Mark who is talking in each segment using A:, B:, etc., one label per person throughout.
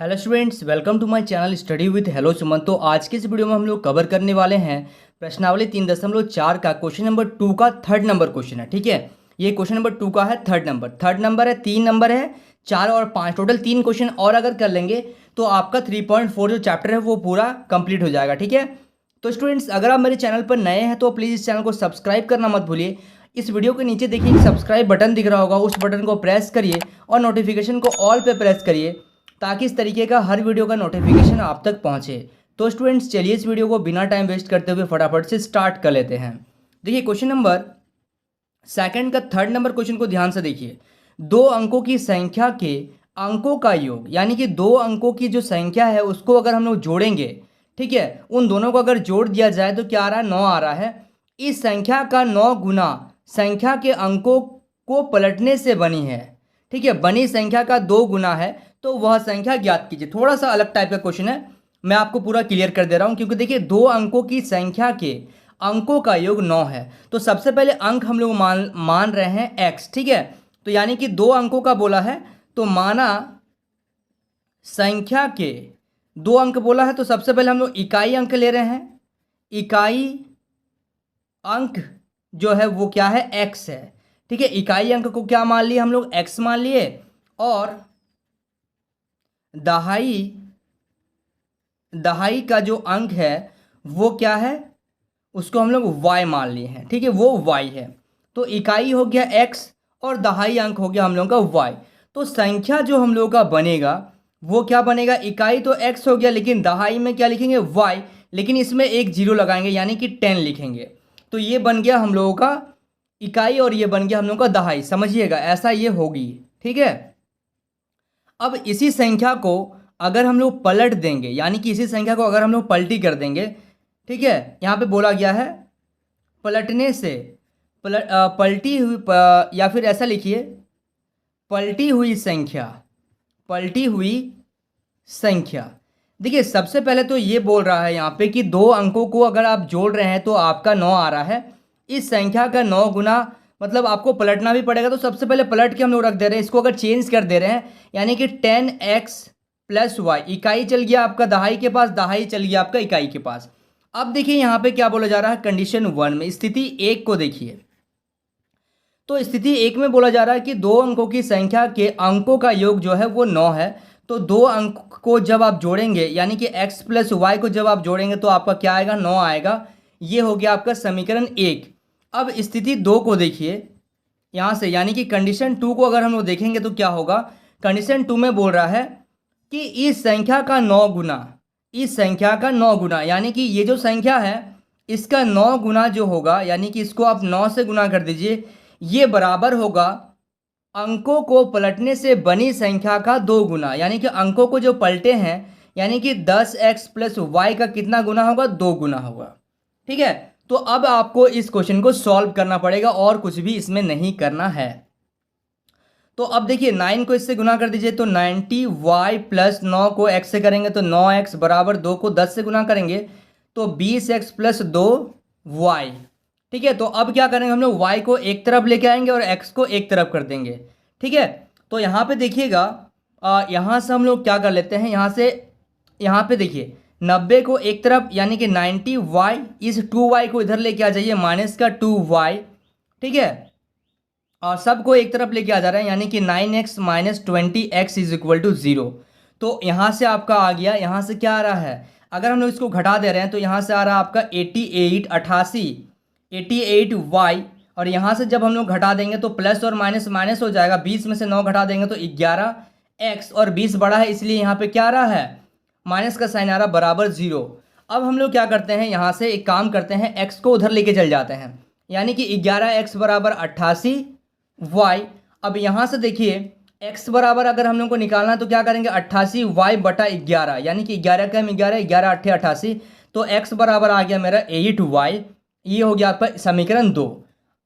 A: Hello students, welcome to my channel study with hello Suman. तो आज के इस वीडियो में हम लोग कवर करने वाले हैं प्रश्नावली 3.4 का क्वेश्चन नंबर 2 का थर्ड नंबर क्वेश्चन है। ठीक है, ये क्वेश्चन नंबर 2 का है थर्ड नंबर है, 3 नंबर है, 4 और 5, टोटल 3 क्वेश्चन और अगर कर लेंगे तो आपका 3.4 जो चैप्टर है वो पूरा कंप्लीट हो जाएगा। ठीक है, तो स्टूडेंट्स अगर आप मेरे चैनल पर नए हैं तो प्लीज़ इस चैनल को सब्सक्राइब करना मत भूलिए। इस वीडियो के नीचे देखिए सब्सक्राइब बटन दिख रहा होगा, उस बटन को प्रेस करिए और नोटिफिकेशन को ऑल पे प्रेस करिए ताकि इस तरीके का हर वीडियो का नोटिफिकेशन आप तक पहुंचे। तो स्टूडेंट्स चलिए इस वीडियो को बिना टाइम वेस्ट करते हुए फटाफट से स्टार्ट कर लेते हैं। देखिए क्वेश्चन नंबर सेकंड का थर्ड नंबर क्वेश्चन को ध्यान से देखिए। दो अंकों की संख्या के अंकों का योग, यानी कि दो अंकों की जो संख्या है उसको अगर हम लोग जोड़ेंगे, ठीक है, उन दोनों को अगर जोड़ दिया जाए तो क्या आ रहा है, 9 आ रहा है। इस संख्या का 9 गुना संख्या के अंकों को पलटने से बनी है। ठीक है, बनी संख्या का 2 गुना है तो वह संख्या ज्ञात कीजिए। थोड़ा सा अलग टाइप का क्वेश्चन है, मैं आपको पूरा क्लियर कर दे रहा हूं क्योंकि देखिए दो अंकों की संख्या के अंकों का योग 9 है। तो सबसे पहले अंक हम लोग मान रहे हैं x। ठीक है, तो यानी कि दो अंकों का बोला है तो माना संख्या के 2 अंक बोला है तो सबसे पहले हम लोग इकाई अंक ले रहे हैं। इकाई अंक जो है वो क्या है, x है। ठीक है, इकाई अंक को क्या मान लिए हम लोग, x मान लिए, और दहाई का जो अंक है वो क्या है, उसको हम लोग y मान लिए हैं। ठीक है, वो y है। तो इकाई हो गया x और दहाई अंक हो गया हम लोगों का y। तो संख्या जो हम लोगों का बनेगा वो क्या बनेगा, इकाई तो x हो गया लेकिन दहाई में क्या लिखेंगे, y, लेकिन इसमें एक जीरो लगाएंगे यानी कि 10 लिखेंगे। तो ये बन गया हम लोगों का इकाई और ये बन गया हम लोगों का दहाई। समझिएगा, ऐसा ये होगी। ठीक है, अब इसी संख्या को अगर हम लोग पलट देंगे, यानी कि इसी संख्या को अगर हम लोग पलटी कर देंगे, ठीक है, यहाँ पे बोला गया है पलटने से, पलटी हुई या फिर ऐसा लिखिए पलटी हुई संख्या, पलटी हुई संख्या। देखिए सबसे पहले तो ये बोल रहा है यहाँ पे कि दो अंकों को अगर आप जोड़ रहे हैं तो आपका 9 आ रहा है। इस संख्या का 9 गुना मतलब आपको पलटना भी पड़ेगा। तो सबसे पहले पलट के हम लोग रख दे रहे हैं, इसको अगर चेंज कर दे रहे हैं यानी कि 10x प्लस वाई, इकाई चल गया आपका दहाई के पास, दहाई चल गया आपका इकाई के पास। अब देखिए यहाँ पे क्या बोला जा रहा है, कंडीशन 1 में स्थिति 1 को देखिए। तो स्थिति 1 में बोला जा रहा है कि दो अंकों की संख्या के अंकों का योग जो है वो 9 है। तो दो अंक को जब आप जोड़ेंगे यानी कि x प्लस वाई को जब आप जोड़ेंगे तो आपका क्या आएगा, 9 आएगा। ये हो गया आपका समीकरण 1। अब स्थिति 2 को देखिए यहाँ से, यानी कि कंडीशन 2 को अगर हम लोग देखेंगे तो क्या होगा, कंडीशन 2 में बोल रहा है कि इस संख्या का 9 गुना, इस संख्या का 9 गुना, यानी कि ये जो संख्या है इसका 9 गुना जो होगा, यानी कि इसको आप 9 से गुना कर दीजिए, ये बराबर होगा अंकों को पलटने से बनी संख्या का 2 गुना। यानी कि अंकों को जो पलटे हैं यानी कि 10x प्लस वाई का कितना गुना होगा, 2 गुना होगा। ठीक है, तो अब आपको इस क्वेश्चन को सॉल्व करना पड़ेगा और कुछ भी इसमें नहीं करना है। तो अब देखिए 9 को इससे गुना कर दीजिए तो 90y प्लस 9 को x से करेंगे तो 9x बराबर 2 को 10 से गुना करेंगे तो 20x प्लस 2y। ठीक है, तो अब क्या करेंगे हम लोग, y को एक तरफ लेके आएंगे और x को एक तरफ कर देंगे। ठीक है, तो यहाँ पे देखिएगा यहाँ से हम लोग क्या कर लेते हैं, यहाँ से यहाँ पे देखिए 90 को एक तरफ यानी कि 90y, इस 2y को इधर लेके आ जाइए माइनस का 2y। ठीक है, और सबको एक तरफ लेके आ जा रहे हैं यानी कि 9x minus 20x is equal to 0। तो यहाँ से आपका आ गया, यहाँ से क्या आ रहा है, अगर हम लोग इसको घटा दे रहे हैं तो यहाँ से आ रहा है आपका 88 और यहाँ से जब हम लोग घटा देंगे तो प्लस और माइनस माइनस हो जाएगा, 20 में से 9 घटा देंगे तो 11x, और 20 बड़ा है इसलिए यहाँ पे क्या आ रहा है, माइनस का साइन आ रहा बराबर 0। अब हम लोग क्या करते हैं, यहाँ से एक काम करते हैं, x को उधर लेके चल जाते हैं यानी कि 11x बराबर 88y। अब यहाँ से देखिए x बराबर अगर हम लोग को निकालना है तो क्या करेंगे, 88y बटा 11, यानी कि 11 का 11, 11 8 88, तो x बराबर आ गया मेरा 8y। ये हो गया आपका समीकरण 2।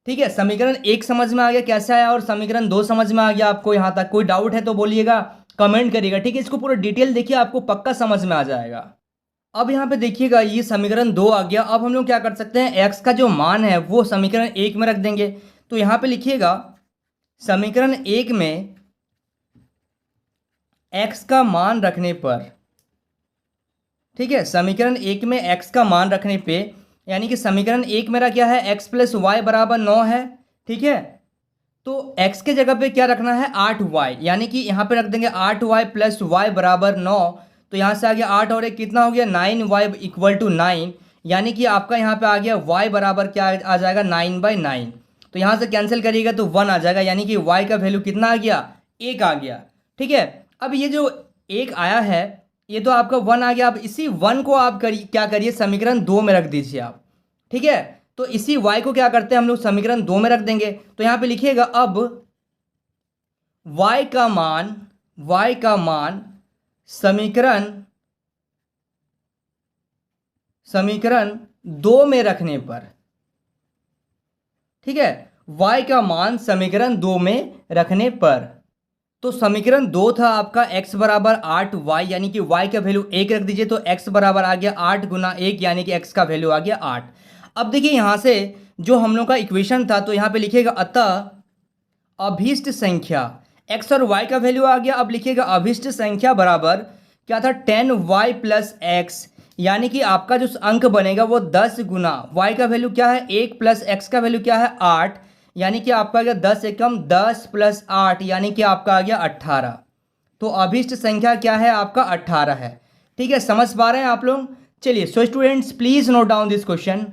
A: ठीक है, समीकरण 1 समझ में आ गया कैसे आया और समीकरण 2 समझ में आ गया आपको, यहाँ तक कोई डाउट है तो बोलिएगा, कमेंट करिएगा। ठीक है, इसको पूरा डिटेल देखिए, आपको पक्का समझ में आ जाएगा। अब यहाँ पे देखिएगा ये समीकरण 2 आ गया। अब हम लोग क्या कर सकते हैं, x का जो मान है वो समीकरण 1 में रख देंगे। तो यहाँ पे लिखिएगा समीकरण 1 में x का मान रखने पर, ठीक है, समीकरण 1 में x का मान रखने पे, यानी कि समीकरण 1 मेरा क्या है, x प्लस वाई बराबर 9 है, ठीक है। तो x के जगह पे क्या रखना है, 8y, यानी कि यहाँ पे रख देंगे 8y प्लस वाई बराबर 9। तो यहाँ से आ गया 8 और 1 कितना हो गया, 9y इक्वल टू 9, यानी कि आपका यहाँ पे आ गया y बराबर क्या आ जाएगा, 9/9। तो यहाँ से कैंसिल करिएगा तो 1 आ जाएगा, यानी कि y का वैल्यू कितना आ गया, 1 आ गया, ठीक है। अब ये जो 1 आया है, ये तो आपका 1 आ गया। अब इसी 1 को आप क्या करिए, समीकरण 2 में रख दीजिए आप, ठीक है। तो इसी y को क्या करते हैं हम लोग, समीकरण 2 में रख देंगे। तो यहाँ पे लिखिएगा अब y का मान समीकरण 2 में रखने पर, ठीक है, y का मान समीकरण 2 में रखने पर। तो समीकरण 2 था आपका x बराबर 8y, यानी कि y का वैल्यू 1 रख दीजिए, तो x बराबर आ गया 8 गुना 1, यानी कि x का वैल्यू आ गया 8। अब देखिए यहाँ से जो हम लोग का इक्वेशन था, तो यहाँ पे लिखिएगा अतः अभीष्ट संख्या, x और y का वैल्यू आ गया। अब लिखिएगा अभीष्ट संख्या बराबर क्या था, 10y प्लस एक्स, यानी कि आपका जो अंक बनेगा वो 10 गुना y का वैल्यू क्या है 1 प्लस x का वैल्यू क्या है 8, यानी कि आपका आ गया 10 एकम 10 प्लस 8, यानी कि आपका आ गया 18। तो अभीष्ट संख्या क्या है आपका 18 है, ठीक है। समझ पा रहे हैं आप लोग। चलिए so students please note down this question.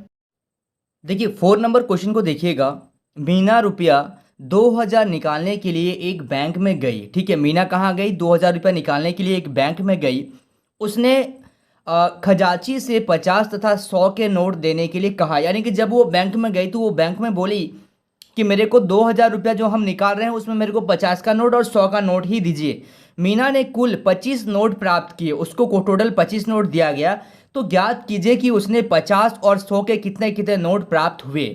A: देखिए 4 नंबर क्वेश्चन को देखिएगा। मीना रुपया 2000 निकालने के लिए एक बैंक में गई, ठीक है। मीना कहाँ गई, 2000 रुपया निकालने के लिए एक बैंक में गई। उसने खजांची से 50 तथा 100 के नोट देने के लिए कहा, यानी कि जब वो बैंक में गई तो वो बैंक में बोली कि मेरे को 2000 रुपया जो हम निकाल रहे हैं उसमें मेरे को 50 का नोट और 100 का नोट ही दीजिए। मीना ने कुल 25 नोट प्राप्त किए, उसको को टोटल 25 नोट दिया गया। तो ज्ञात कीजिए कि उसने 50 और 100 के कितने कितने नोट प्राप्त हुए,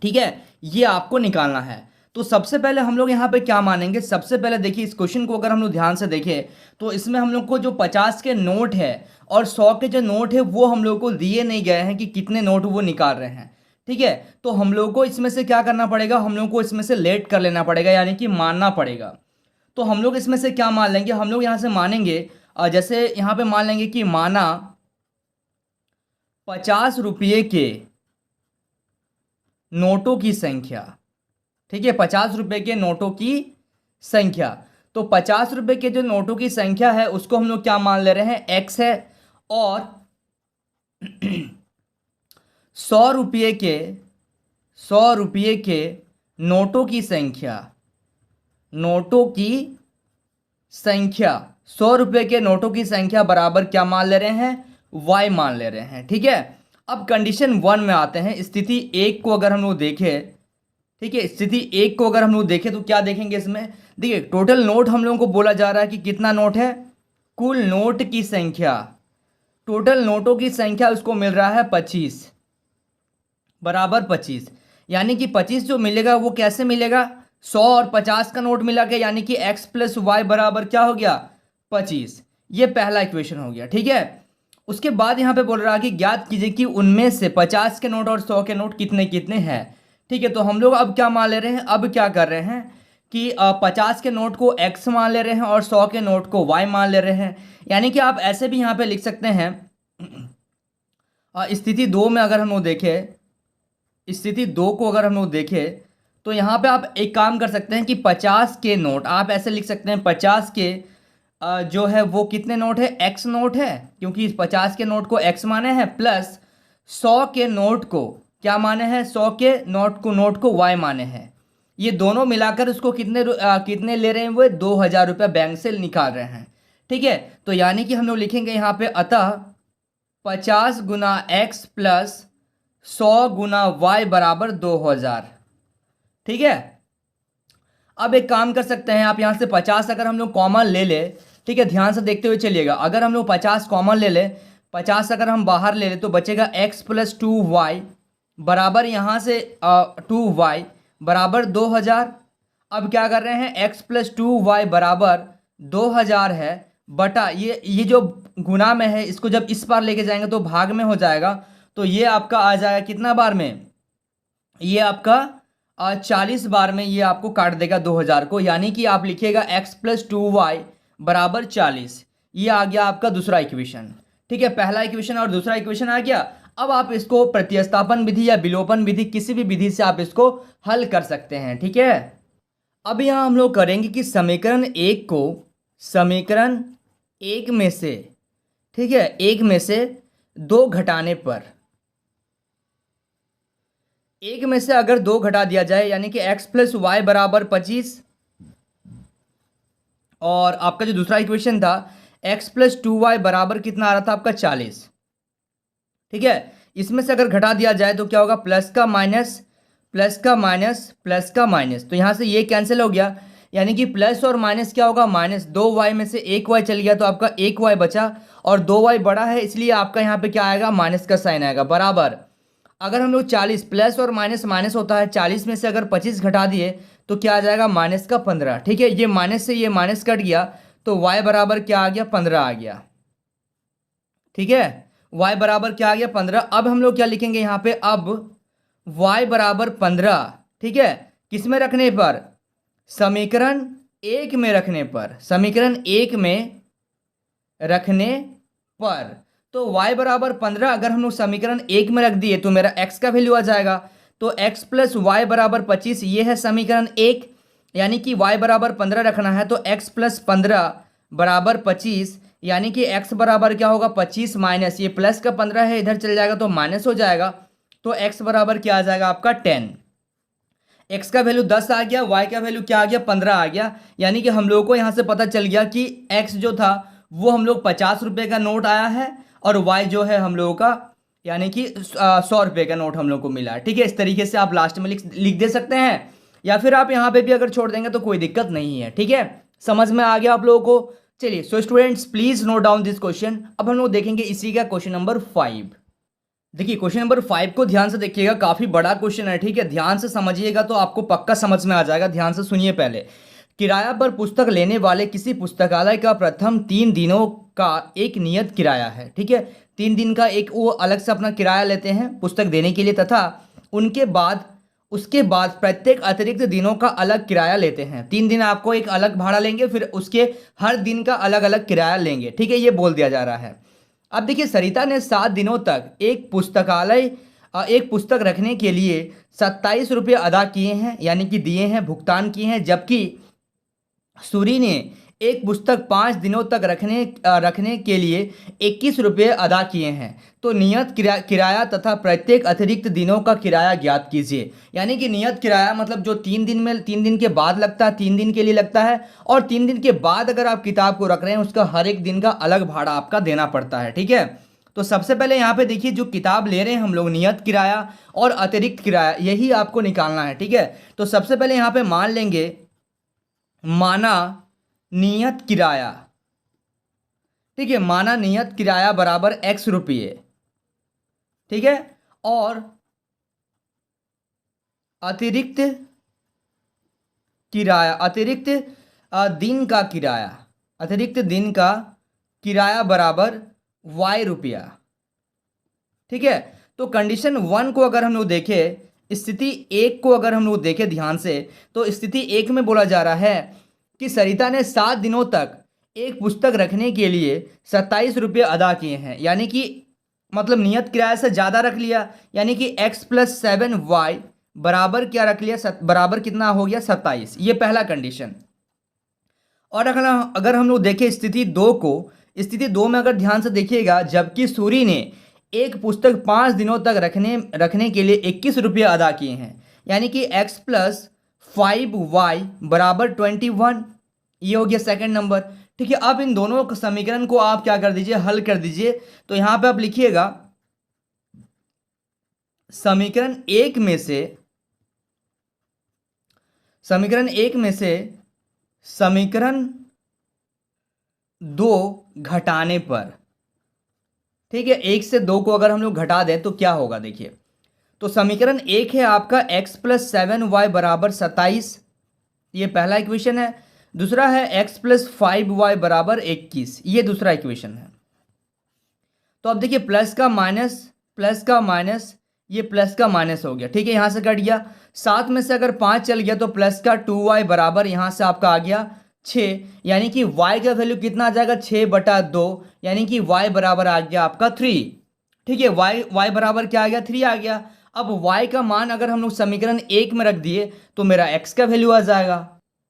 A: ठीक है, ये आपको निकालना है। तो सबसे पहले हम लोग यहाँ पे क्या मानेंगे, सबसे पहले देखिए इस क्वेश्चन को अगर हम लोग ध्यान से देखें तो इसमें हम लोग को जो 50 के नोट है और 100 के जो नोट है वो हम लोग को दिए नहीं गए हैं कि कितने नोट वो निकाल रहे हैं, ठीक है। तो हम लोग को इसमें से क्या करना पड़ेगा, हम लोग को इसमें से लेट कर लेना पड़ेगा, यानी कि मानना पड़ेगा। तो हम लोग इसमें से क्या मान लेंगे, हम लोग यहाँ से मानेंगे जैसे यहाँ पे मान लेंगे कि माना 50 रुपये के नोटों की संख्या, ठीक है, 50 रुपये के नोटों की संख्या। तो 50 रुपये के जो नोटों की संख्या है उसको हम लोग क्या मान ले रहे हैं, x है। और 100 रुपये के नोटों की संख्या, 100 रुपये के नोटों की संख्या बराबर क्या मान ले रहे हैं, y मान ले रहे हैं, ठीक है। अब कंडीशन 1 में आते हैं। स्थिति 1 को अगर हम लोग देखें, ठीक है, स्थिति 1 को अगर हम लोग देखें तो क्या देखेंगे इसमें, देखिए टोटल नोट हम लोगों को बोला जा रहा है कि कितना नोट है, कुल नोट की संख्या, टोटल नोटों की संख्या उसको मिल रहा है 25 बराबर 25, यानी कि 25 जो मिलेगा वो कैसे मिलेगा, 100 और 50 का नोट मिला के, यानी कि x प्लस वाई बराबर क्या हो गया 25। ये पहला इक्वेशन हो गया, ठीक है। उसके बाद यहाँ पे बोल रहा है कि ज्ञात कीजिए कि उनमें से 50 के नोट और 100 के नोट कितने कितने हैं, ठीक है। तो हम लोग अब क्या मान ले रहे हैं, अब क्या कर रहे हैं कि 50 के नोट को x मान ले रहे हैं और 100 के नोट को y मान ले रहे हैं। यानी कि आप ऐसे भी यहाँ पे लिख सकते हैं, स्थिति 2 में अगर हम लोग देखें, स्थिति 2 को अगर हम लोग देखें तो यहाँ पे आप एक काम कर सकते हैं कि 50 के नोट आप ऐसे लिख सकते हैं, 50 के जो है वो कितने नोट है, x नोट है, क्योंकि 50 के नोट को x माने हैं, प्लस 100 के नोट को क्या माने हैं, 100 के नोट को y माने हैं। ये दोनों मिलाकर उसको कितने ले रहे हैं, वो 2000 रुपया बैंक से निकाल रहे हैं, ठीक है। तो यानी कि हम लोग लिखेंगे यहाँ पे अतः 50 गुना x प्लस 100 गुना y बराबर 2000, ठीक है। अब एक काम कर सकते हैं आप, यहाँ से 50 अगर हम लोग कॉमन ले ले, ठीक है, ध्यान से देखते हुए चलिएगा। अगर हम लोग 50 कॉमन ले ले, 50 अगर हम बाहर ले ले तो बचेगा x प्लस 2y बराबर यहाँ से 2y बराबर 2000। अब क्या कर रहे हैं, x प्लस 2y बराबर 2000 है बटा ये जो गुना में है इसको जब इस बार लेके जाएंगे तो भाग में हो जाएगा। तो ये आपका आ जाएगा कितना बार में, ये आपका 40 बार में ये आपको काट देगा 2000 को, यानी कि आप लिखिएगा x प्लस 2y बराबर 40। ये आ गया आपका दूसरा इक्वेशन। ठीक है, पहला इक्वेशन और दूसरा इक्वेशन आ गया। अब आप इसको प्रतिस्थापन विधि या विलोपन विधि, किसी भी विधि से आप इसको हल कर सकते हैं। ठीक है, अब यहाँ हम लोग करेंगे कि समीकरण एक को समीकरण एक में से, ठीक है, एक में से दो घटाने पर, एक में से अगर दो घटा दिया जाए यानी कि x प्लस वाई बराबर 25, और आपका जो दूसरा इक्वेशन था x प्लस 2y बराबर कितना आ रहा था आपका 40। ठीक है, इसमें से अगर घटा दिया जाए तो क्या होगा, प्लस का माइनस, प्लस का माइनस, प्लस का माइनस, तो यहाँ से ये कैंसिल हो गया, यानी कि प्लस और माइनस क्या होगा, माइनस। 2y में से 1y चल गया तो आपका 1y बचा, और 2y बड़ा है इसलिए आपका यहाँ पे क्या आएगा, माइनस का साइन आएगा, बराबर। अगर हम लोग 40, प्लस और माइनस माइनस होता है, 40 में से अगर 25 घटा दिए तो क्या आ जाएगा, माइनस का 15। ठीक है, ये माइनस से ये माइनस कट गया तो y बराबर क्या आ गया, 15 आ गया। ठीक है, y बराबर क्या आ गया, 15। अब हम लोग क्या लिखेंगे यहाँ पे, अब y बराबर 15, ठीक है, किस में रखने पर, समीकरण एक में रखने पर, समीकरण एक में रखने पर। तो y बराबर 15 अगर हम लोग समीकरण एक में रख दिए तो मेरा x का वैल्यू आ जाएगा, तो x प्लस वाई बराबर 25, ये है समीकरण एक, यानी कि y बराबर 15 रखना है तो x प्लस 15 बराबर 25, यानी कि x बराबर क्या होगा, 25 माइनस, ये प्लस का 15 है इधर चल जाएगा तो माइनस हो जाएगा, तो x बराबर क्या आ जाएगा आपका 10। x का वैल्यू 10 आ गया, y का वैल्यू क्या आ गया, 15 आ गया, यानी कि हम लोगों को यहाँ से पता चल गया कि x जो था वो हम लोग 50 रुपये का नोट आया है, और y जो है हम लोगों का यानी कि 100 रुपये का नोट हम लोग को मिला है। ठीक है, इस तरीके से आप लास्ट में लिख दे सकते हैं, या फिर आप यहाँ पे भी अगर छोड़ देंगे तो कोई दिक्कत नहीं है। ठीक है, समझ में आ गया आप लोगों को। चलिए, so students please note down this question. अब हम लोग देखेंगे इसी का क्वेश्चन नंबर 5। देखिए, क्वेश्चन नंबर 5 को ध्यान से देखिएगा, काफी बड़ा क्वेश्चन है। ठीक है, ध्यान से समझिएगा तो आपको पक्का समझ में आ जाएगा। ध्यान से सुनिए पहले। किराया पर पुस्तक लेने वाले किसी पुस्तकालय का प्रथम 3 दिनों का एक नियत किराया है। ठीक है, 3 दिन का एक वो अलग से अपना किराया लेते हैं पुस्तक देने के लिए, तथा उसके बाद प्रत्येक अतिरिक्त दिनों का अलग किराया लेते हैं। 3 दिन आपको एक अलग भाड़ा लेंगे, फिर उसके हर दिन का अलग अलग किराया लेंगे। ठीक है, ये बोल दिया जा रहा है। अब देखिए, सरिता ने 7 दिनों तक एक पुस्तक रखने के लिए 27 रुपये अदा किए हैं, यानी कि दिए हैं, भुगतान किए हैं, जबकि सूरी ने एक पुस्तक 5 दिनों तक रखने के लिए 21 रुपये अदा किए हैं। तो नियत किराया तथा प्रत्येक अतिरिक्त दिनों का किराया ज्ञात कीजिए। यानी कि नियत किराया मतलब जो 3 दिन के बाद लगता है, 3 दिन के लिए लगता है, और 3 दिन के बाद अगर आप किताब को रख रहे हैं उसका हर एक दिन का अलग भाड़ा आपका देना पड़ता है। ठीक है, तो सबसे पहले यहाँ पे देखिए, जो किताब ले रहे हैं हम लोग, नियत किराया और अतिरिक्त किराया, यही आपको निकालना है। ठीक है, तो सबसे पहले यहाँ पे मान लेंगे, माना नियत किराया, ठीक है, माना नियत किराया बराबर x रुपये। ठीक है, और अतिरिक्त किराया, अतिरिक्त दिन का किराया बराबर y रुपया। ठीक है, तो कंडीशन 1 को अगर हम लोग देखें, स्थिति 1 को अगर हम लोग देखें ध्यान से, तो स्थिति 1 में बोला जा रहा है कि सरिता ने 7 दिनों तक एक पुस्तक रखने के लिए 27 रुपये अदा किए हैं, यानी कि मतलब नियत किराया से ज़्यादा रख लिया, यानी कि x प्लस 7y बराबर क्या रख लिया, बराबर कितना हो गया, 27। ये पहला कंडीशन। और अगर हम लोग देखें स्थिति 2 को, स्थिति 2 में अगर ध्यान से देखिएगा, जबकि सूरी ने एक पुस्तक 5 दिनों तक रखने के लिए 21 रुपये अदा किए हैं, यानी कि x प्लस 5y बराबर 21। ये हो गया सेकंड नंबर। ठीक है, अब इन दोनों समीकरण को आप क्या कर दीजिए, हल कर दीजिए। तो यहां पे आप लिखिएगा, समीकरण एक में से समीकरण 2 घटाने पर, ठीक है, 1 से 2 को अगर हम लोग घटा दें तो क्या होगा, देखिए, तो समीकरण 1 है आपका x प्लस 7y बराबर 27, ये पहला इक्वेशन है। दूसरा है x प्लस 5y बराबर 21, ये दूसरा इक्वेशन है। तो अब देखिए, प्लस का माइनस, ये प्लस का माइनस हो गया। ठीक है, यहाँ से कट गया, 7 में से अगर 5 चल गया तो प्लस का 2y बराबर यहाँ से आपका आ गया 6, यानी कि y का वैल्यू कितना आ जाएगा 6/2, यानी कि y बराबर आ गया आपका 3। ठीक है, y बराबर क्या आ गया 3 आ गया। अब y का मान अगर हम लोग समीकरण 1 में रख दिए तो मेरा x का वैल्यू आ जाएगा।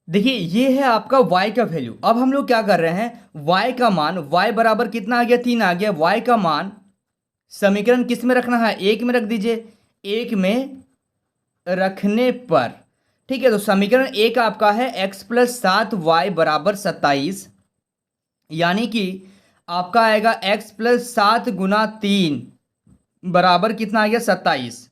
A: देखिए ये है आपका y का वैल्यू। अब हम लोग क्या कर रहे हैं, y का मान y बराबर कितना आ गया 3 आ गया। y का मान समीकरण किस में रखना है, 1 में रख दीजिए। 1 में रखने पर ठीक है, तो समीकरण 1 आपका है x + 7y बराबर 27, यानी कि आपका आएगा x + 7 × 3 बराबर कितना आ गया 27।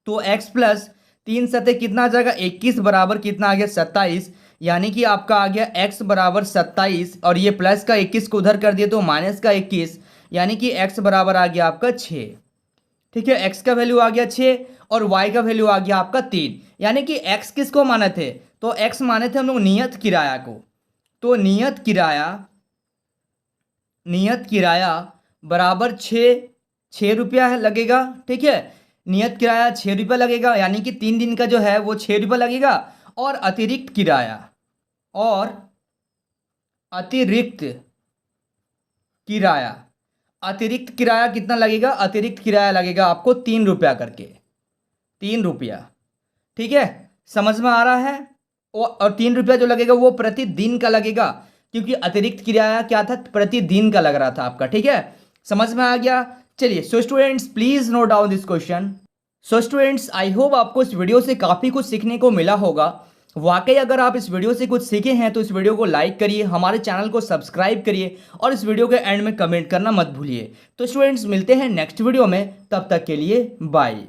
A: तो x + 3 सतह कितना आ जाएगा 21 बराबर कितना आ गया 27, यानी कि आपका आ गया x बराबर 27 और ये प्लस का 21 को उधर कर दिए तो माइनस का 21, यानी कि x बराबर आ गया आपका 6। ठीक है, x का वैल्यू आ गया 6 और y का वैल्यू आ गया आपका 3, यानी कि x किसको माने थे, तो x माने थे हम लोग नियत किराया को। तो नियत किराया बराबर 6 रुपया है लगेगा। ठीक है, नियत किराया 6 रुपया लगेगा, यानी कि 3 दिन का जो है वो 6 रुपया लगेगा। और अतिरिक्त किराया कितना लगेगा, अतिरिक्त किराया लगेगा आपको 3 रुपया करके, 3 रुपया। ठीक है, समझ में आ रहा है। और 3 रुपया जो लगेगा वो प्रतिदिन का लगेगा, क्योंकि अतिरिक्त किराया क्या था, प्रतिदिन का लग रहा था आपका। ठीक है, समझ में आ गया। चलिए so students please note down this question. So students I hope आपको इस वीडियो से काफ़ी कुछ सीखने को मिला होगा। वाकई अगर आप इस वीडियो से कुछ सीखे हैं तो इस वीडियो को लाइक करिए, हमारे चैनल को सब्सक्राइब करिए और इस वीडियो के एंड में कमेंट करना मत भूलिए। तो स्टूडेंट्स मिलते हैं नेक्स्ट वीडियो में, तब तक के लिए बाय।